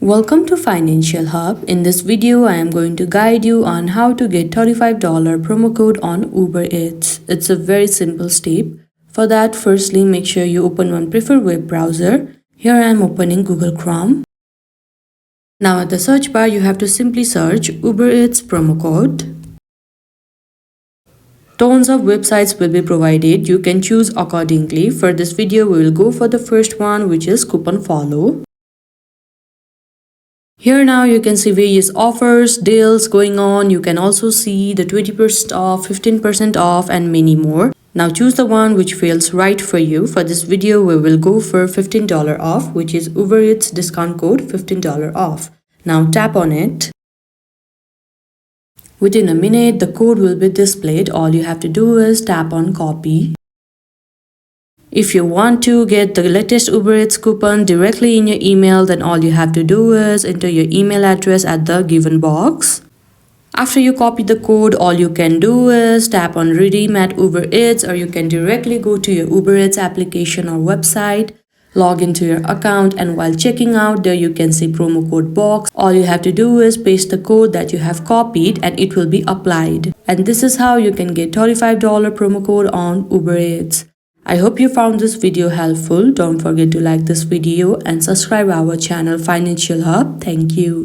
Welcome to Financial Hub. In this video, I am going to guide you on how to get $35 promo code on Uber Eats. It's a very simple step. For that, firstly, make sure you open one preferred web browser. Here I am opening Google Chrome. Now at the search bar, you have to simply search Uber Eats promo code. Tons of websites will be provided. You can choose accordingly. For this video, we will go for the first one, which is CouponFollow. Here now you can see various offers, deals going on. You can also see the 20% off, 15% off and many more. Now choose the one which feels right for you. For this video we will go for $15 off, which is Uber Eats discount code $15 off. Now tap on it. Within a minute the code will be displayed. All you have to do is tap on copy. If you want to get the latest Uber Eats coupon directly in your email, then all you have to do is enter your email address at the given box. After you copy the code, all you can do is tap on redeem at Uber Eats, or you can directly go to your Uber Eats application or website, log into your account, and while checking out there you can see promo code box. All you have to do is paste the code that you have copied and it will be applied. And this is how you can get $35 promo code on Uber Eats. I hope you found this video helpful. Don't forget to like this video and subscribe our channel Financial Hub. Thank you.